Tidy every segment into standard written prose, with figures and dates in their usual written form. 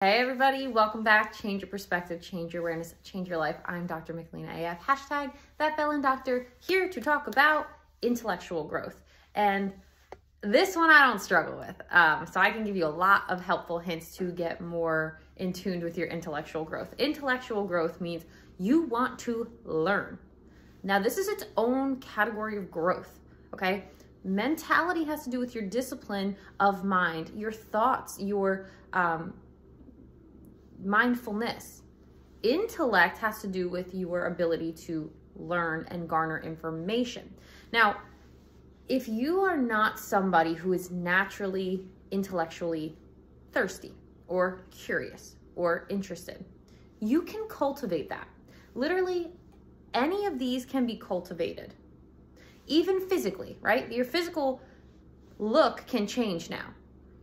Hey everybody, welcome back. Change your perspective, change your awareness, change your life. I'm Dr. Michelina AF, hashtag that Bellin Doctor, here to talk about intellectual growth. And this one I don't struggle with. So I can give you a lot of helpful hints to get more in tune with your intellectual growth. Intellectual growth means you want to learn. Now this is its own category of growth, okay? Mentality has to do with your discipline of mind, your thoughts, your mindfulness. Intellect has to do with your ability to learn and garner information. Now, if you are not somebody who is naturally intellectually thirsty or curious or interested, you can cultivate that. Literally, any of these can be cultivated. Even physically, right? Your physical look can change now.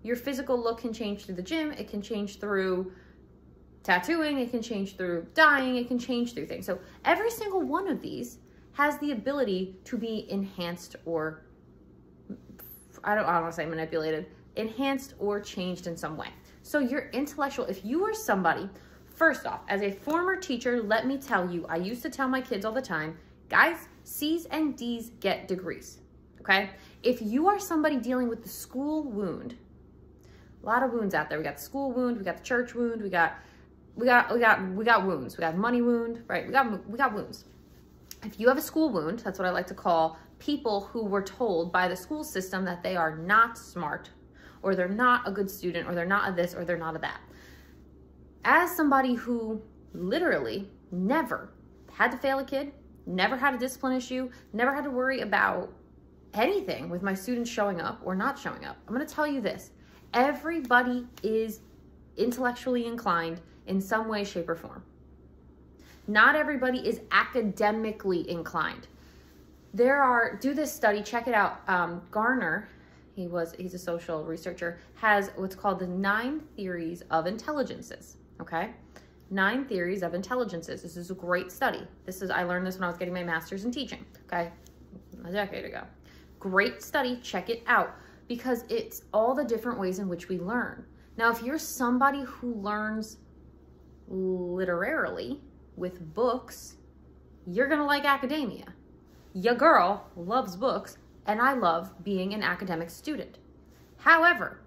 Your physical look can change through the gym. It can change through tattooing, it can change through dyeing, it can change through things. So every single one of these has the ability to be enhanced or, I don't want to say manipulated, enhanced or changed in some way. So your intellectual, if you are somebody, first off, as a former teacher, let me tell you, I used to tell my kids all the time, guys, C's and D's get degrees, okay? If you are somebody dealing with the school wound, a lot of wounds out there. We got the school wound, we got the church wound, we got wounds. We got money wound, right? We got wounds. If you have a school wound, that's what I like to call people who were told by the school system that they are not smart, or they're not a good student, or they're not a this, or they're not a that. As somebody who literally never had to fail a kid, never had a discipline issue, never had to worry about anything with my students showing up or not showing up, I'm going to tell you this. Everybody is intellectually inclined in some way, shape, or form. Not everybody is academically inclined. Do this study, check it out. Garner, he's a social researcher, has what's called the 9 theories of intelligences, okay? 9 theories of intelligences. This is a great study. I learned this when I was getting my master's in teaching, okay? A decade ago. Great study, check it out, because it's all the different ways in which we learn. Now, if you're somebody who learns literarily with books, you're gonna like academia. Your girl loves books, and I love being an academic student. However,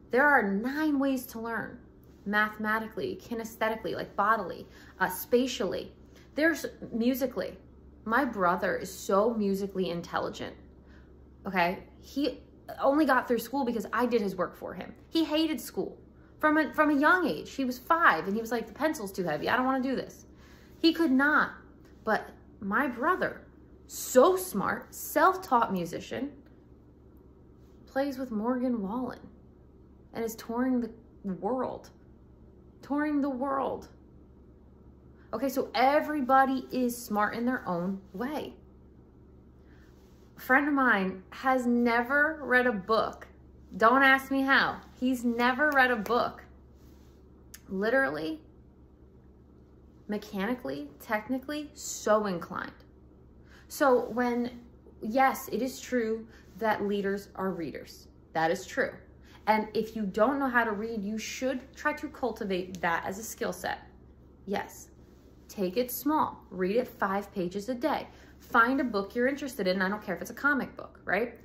there are 9 ways to learn. Mathematically, kinesthetically, like bodily, spatially. There's musically. My brother is so musically intelligent, okay? He only got through school because I did his work for him. He hated school. From a young age. He was 5 and he was like, the pencil's too heavy. I don't want to do this. He could not. But my brother, so smart, self-taught musician, plays with Morgan Wallen and is touring the world. Touring the world. Okay, so everybody is smart in their own way. A friend of mine has never read a book. Don't ask me how. He's never read a book. Literally, mechanically, technically, so inclined. So yes, it is true that leaders are readers. That is true. And if you don't know how to read, you should try to cultivate that as a skill set. Yes, take it small. Read it 5 pages a day. Find a book you're interested in. I don't care if it's a comic book, right?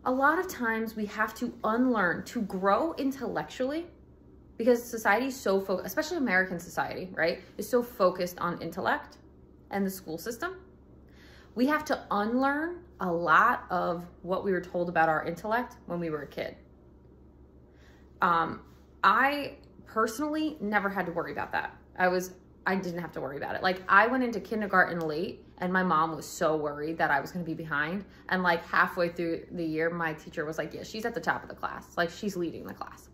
A lot of times we have to unlearn to grow intellectually, because society is so focused, especially American society, right, is so focused on intellect and the school system. We have to unlearn a lot of what we were told about our intellect when we were a kid. I personally never had to worry about that. I didn't have to worry about it. Like, I went into kindergarten late, and my mom was so worried that I was going to be behind. And like halfway through the year, my teacher was like, yeah, she's at the top of the class. Like, she's leading the class.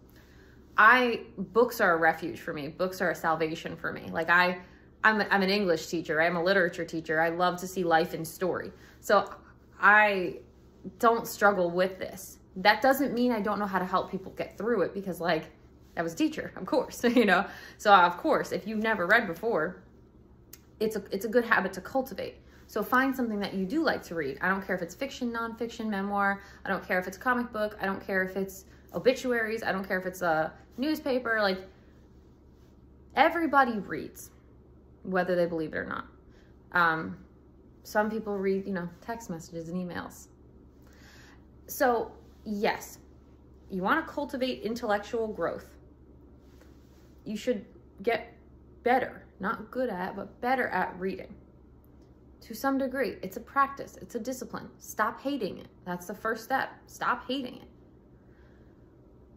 Books are a refuge for me. Books are a salvation for me. Like, I'm an English teacher. I'm a literature teacher. I love to see life in story. So I don't struggle with this. That doesn't mean I don't know how to help people get through it, because like, I was a teacher, of course, you know? So of course, if you've never read before, it's a good habit to cultivate. So find something that you do like to read. I don't care if it's fiction, nonfiction, memoir. I don't care if it's a comic book. I don't care if it's obituaries. I don't care if it's a newspaper. Like, everybody reads, whether they believe it or not. Some people read, text messages and emails. So yes, you want to cultivate intellectual growth. You should get better, not good at, but better at reading. To some degree, it's a practice, it's a discipline. Stop hating it. That's the first step. Stop hating it.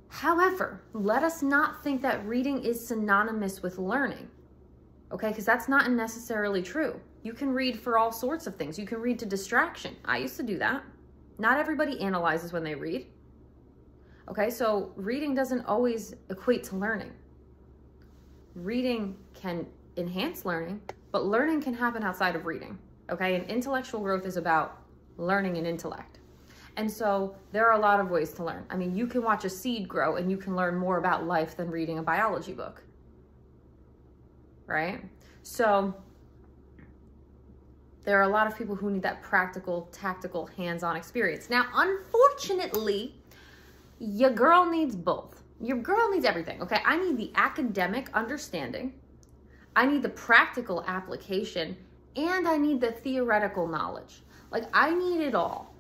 However, let us not think that reading is synonymous with learning, okay? Because that's not necessarily true. You can read for all sorts of things. You can read to distraction. I used to do that. Not everybody analyzes when they read, okay? So reading doesn't always equate to learning. Reading can enhance learning, but learning can happen outside of reading, okay? And intellectual growth is about learning and intellect. And so there are a lot of ways to learn. I mean, you can watch a seed grow and you can learn more about life than reading a biology book, right? So there are a lot of people who need that practical, tactical, hands-on experience. Now, unfortunately, your girl needs both. Your girl needs everything, okay? I need the academic understanding, I need the practical application, and I need the theoretical knowledge. Like, I need it all,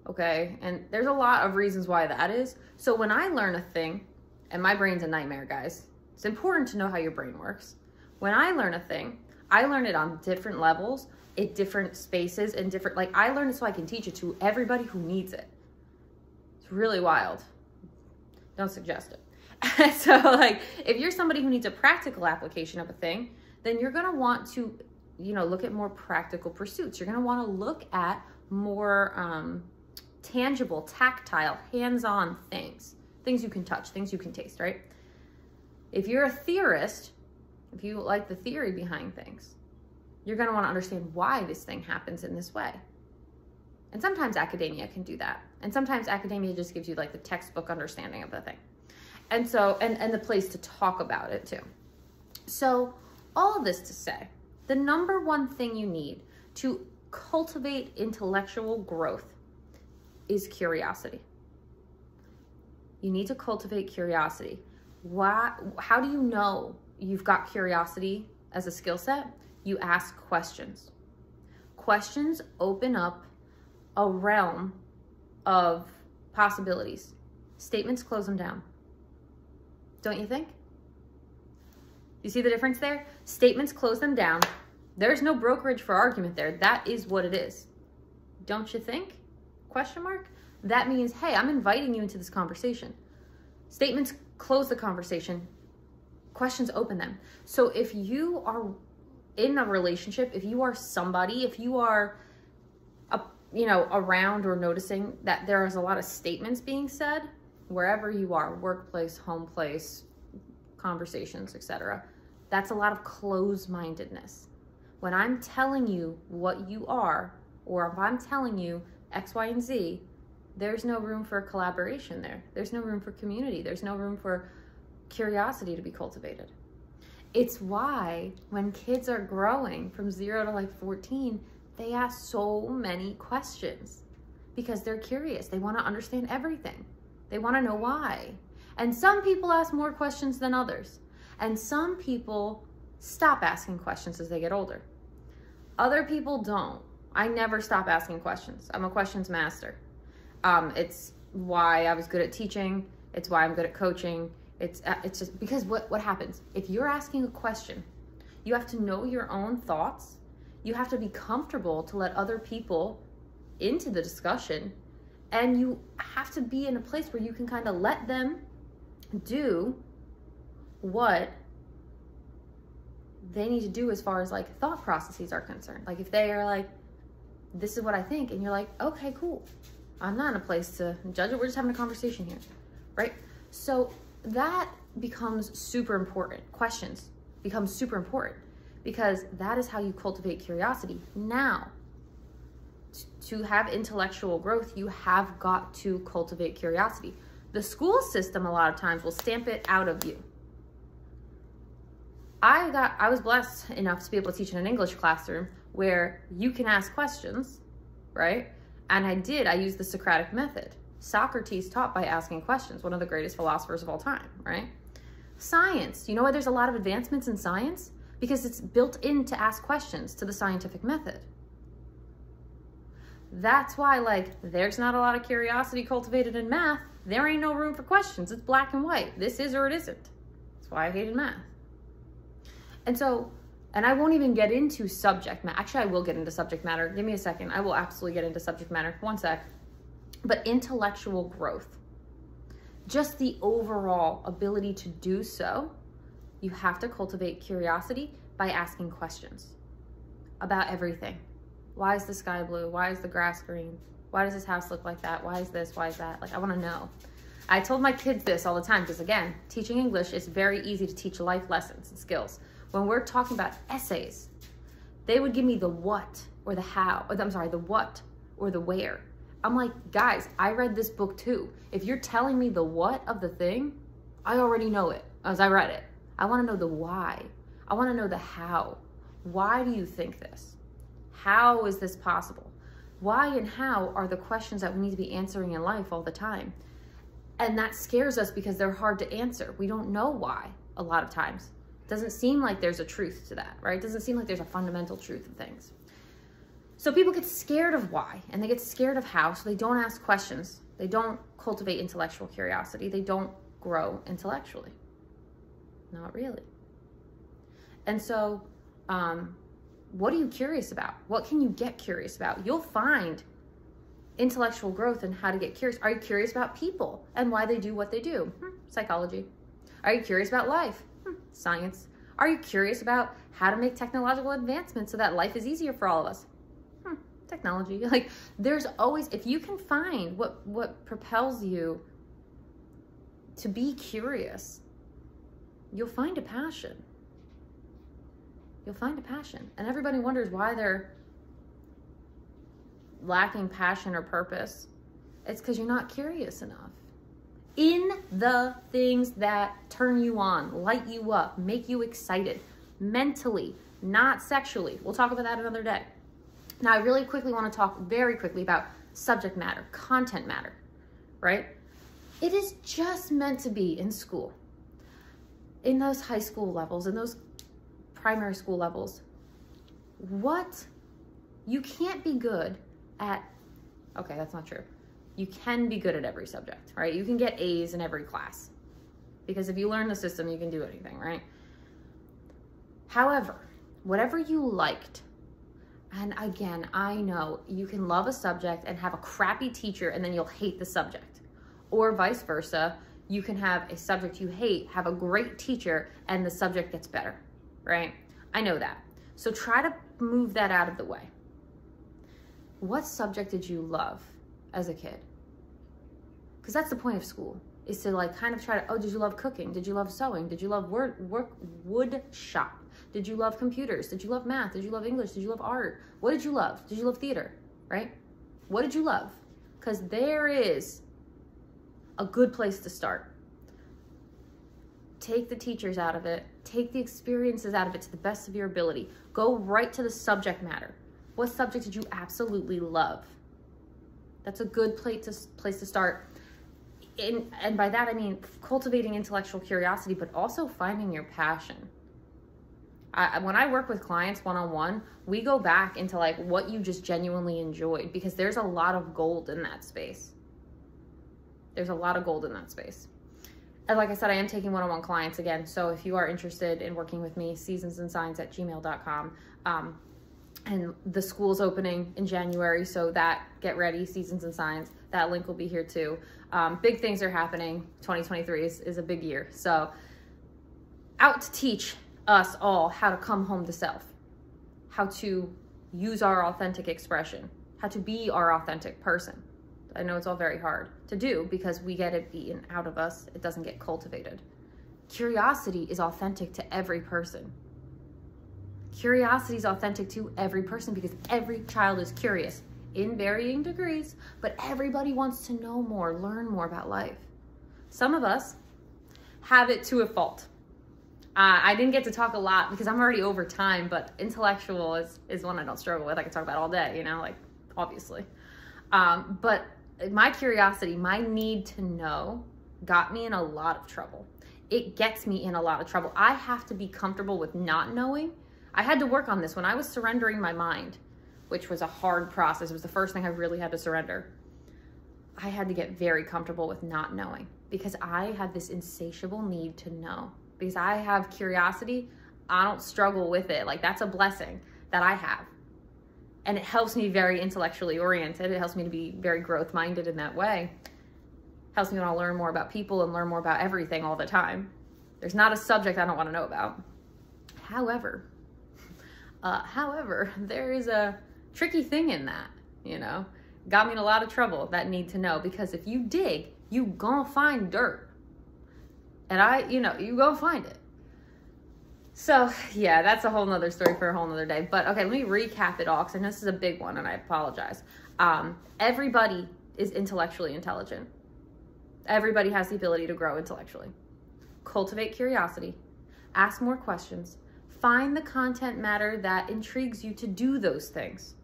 okay? And there's a lot of reasons why that is. So when I learn a thing, and my brain's a nightmare, guys. It's important to know how your brain works. When I learn a thing, I learn it on different levels, at different spaces, and different, like, I learn it so I can teach it to everybody who needs it. It's really wild. Don't suggest it. So, like, if you're somebody who needs a practical application of a thing, then you're going to want to, look at more practical pursuits. You're going to want to look at more tangible, tactile, hands-on things you can touch, things you can taste, right? If you're a theorist, if you like the theory behind things, you're going to want to understand why this thing happens in this way. And sometimes academia can do that. And sometimes academia just gives you like the textbook understanding of the thing. And so, and the place to talk about it too. So all of this to say, the number one thing you need to cultivate intellectual growth is curiosity. You need to cultivate curiosity. How do you know you've got curiosity as a skill set? You ask questions. Questions open up a realm of possibilities. Statements close them down. Don't you think? You see the difference there? Statements close them down. There's no brokerage for argument there. That is what it is. Don't you think? Question mark? That means, hey, I'm inviting you into this conversation. Statements close the conversation. Questions open them. So if you are in a relationship, if you are somebody, if you are around or noticing that there is a lot of statements being said, wherever you are, workplace, home place, conversations, etc., that's a lot of closed-mindedness. When I'm telling you what you are, or if I'm telling you X, Y, and Z, there's no room for collaboration there. There's no room for community. There's no room for curiosity to be cultivated. It's why when kids are growing from 0 to like 14, they ask so many questions because they're curious. They want to understand everything. They want to know why. And some people ask more questions than others. And some people stop asking questions as they get older. Other people don't. I never stop asking questions. I'm a questions master. It's why I was good at teaching. It's why I'm good at coaching. It's just because what happens? If you're asking a question, you have to know your own thoughts. You have to be comfortable to let other people into the discussion. And you have to be in a place where you can kind of let them do what they need to do as far as like thought processes are concerned. Like if they are like, this is what I think, and you're like, okay, cool. I'm not in a place to judge it. We're just having a conversation here, right? So that becomes super important. Questions become super important because that is how you cultivate curiosity. Now, to have intellectual growth, you have got to cultivate curiosity. The school system a lot of times will stamp it out of you. I was blessed enough to be able to teach in an English classroom where you can ask questions, right? And I used the Socratic method. Socrates taught by asking questions, one of the greatest philosophers of all time, right? Science. You know why there's a lot of advancements in science? Because it's built in to ask questions to the scientific method. That's why, like, there's not a lot of curiosity cultivated in math. There ain't no room for questions. It's black and white. This is or it isn't. That's why I hated math. And so, and I won't even get into subject matter. Actually, I will get into subject matter. Give me a second. I will absolutely get into subject matter. One sec. But intellectual growth, just the overall ability to do so, you have to cultivate curiosity by asking questions about everything. Why is the sky blue? Why is the grass green? Why does this house look like that? Why is this? Why is that? Like, I want to know. I told my kids this all the time because, again, teaching English is very easy to teach life lessons and skills. When we're talking about essays, they would give me the what or the how, or the what or the where. I'm like, guys, I read this book too. If you're telling me the what of the thing, I already know it as I read it. I want to know the why. I want to know the how. Why do you think this? How is this possible? Why and how are the questions that we need to be answering in life all the time. And that scares us because they're hard to answer. We don't know why a lot of times. It doesn't seem like there's a truth to that, right? It doesn't seem like there's a fundamental truth of things. So people get scared of why and they get scared of how, so they don't ask questions. They don't cultivate intellectual curiosity. They don't grow intellectually. Not really. And so, what are you curious about? What can you get curious about? You'll find intellectual growth and how to get curious. Are you curious about people and why they do what they do? Psychology. Are you curious about life? Science. Are you curious about how to make technological advancements so that life is easier for all of us? Technology. Like, there's always, if you can find what propels you to be curious, you'll find a passion. You'll find a passion. And everybody wonders why they're lacking passion or purpose. It's because you're not curious enough in the things that turn you on, light you up, make you excited mentally, not sexually. We'll talk about that another day. Now, I really quickly want to talk very quickly about subject matter, content matter, right? It is just meant to be in school, in those high school levels, in those primary school levels. What you can't be good at, okay, that's not true. You can be good at every subject, right? You can get A's in every class because if you learn the system, you can do anything, right? However, whatever you liked, and again, I know you can love a subject and have a crappy teacher and then you'll hate the subject. Or vice versa, you can have a subject you hate, have a great teacher, and the subject gets better, right? I know that. So try to move that out of the way. What subject did you love as a kid? Because that's the point of school, is to like kind of try to, oh, did you love cooking? Did you love sewing? Did you love wood shop? Did you love computers? Did you love math? Did you love English? Did you love art? What did you love? Did you love theater, right? What did you love? Because there is a good place to start. Take the teachers out of it. Take the experiences out of it to the best of your ability. Go right to the subject matter. What subject did you absolutely love? That's a good place to start. And by that, I mean cultivating intellectual curiosity, but also finding your passion. When I work with clients one-on-one, we go back into like what you just genuinely enjoyed, because there's a lot of gold in that space. There's a lot of gold in that space. And like I said, I am taking one-on-one clients again. So if you are interested in working with me, seasonsandsigns@gmail.com. And the school's opening in January, so that get ready, Seasons and Signs. That link will be here too. Big things are happening. 2023 is a big year. So out to teach us all how to come home to self, how to use our authentic expression, how to be our authentic person. I know it's all very hard to do because we get it beaten out of us. It doesn't get cultivated. Curiosity is authentic to every person. Curiosity is authentic to every person because every child is curious in varying degrees, but everybody wants to know more, learn more about life. Some of us have it to a fault. I didn't get to talk a lot because I'm already over time, but intellectual is one I don't struggle with. I can talk about all day, you know, like obviously. But my curiosity, my need to know got me in a lot of trouble. It gets me in a lot of trouble. I have to be comfortable with not knowing. I had to work on this when I was surrendering my mind, which was a hard process. It was the first thing I really had to surrender. I had to get very comfortable with not knowing because I had this insatiable need to know. Because I have curiosity, I don't struggle with it. Like, that's a blessing that I have. And it helps me very intellectually oriented. It helps me to be very growth minded in that way. Helps me want to learn more about people and learn more about everything all the time. There's not a subject I don't want to know about. However, there is a tricky thing in that, you know, got me in a lot of trouble, that need to know, because if you dig, you gonna find dirt. And you gonna find it. So yeah, that's a whole nother story for a whole nother day. But okay, let me recap it all, because I know this is a big one and I apologize. Everybody is intellectually intelligent. Everybody has the ability to grow intellectually. Cultivate curiosity, ask more questions, find the content matter that intrigues you to do those things,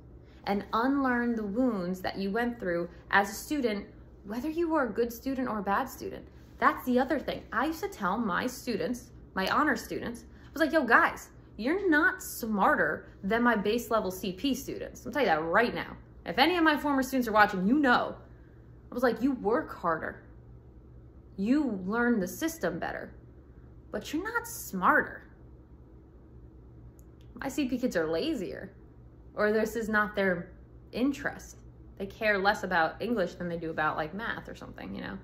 and unlearn the wounds that you went through as a student, whether you were a good student or a bad student. That's the other thing. I used to tell my students, my honor students, I was like, yo guys, you're not smarter than my base level CP students. I'll tell you that right now. If any of my former students are watching, you know. I was like, you work harder. You learn the system better, but you're not smarter. My CP kids are lazier, or this is not their interest. They care less about English than they do about like math or something, you know?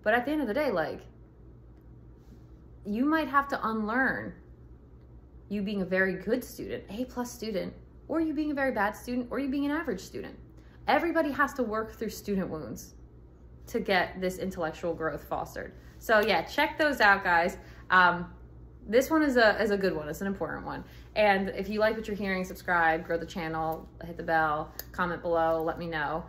But at the end of the day, like, you might have to unlearn you being a very good student, A+ student, or you being a very bad student, or you being an average student. Everybody has to work through student wounds to get this intellectual growth fostered. So yeah, check those out, guys. This one is a good one. It's an important one. And if you like what you're hearing, subscribe, grow the channel, hit the bell, comment below, let me know.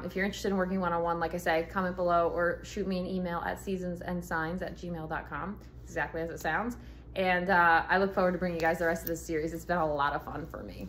If you're interested in working one-on-one, like I say, comment below or shoot me an email at seasonsandsigns@gmail.com. Exactly as it sounds. And I look forward to bringing you guys the rest of this series. It's been a lot of fun for me.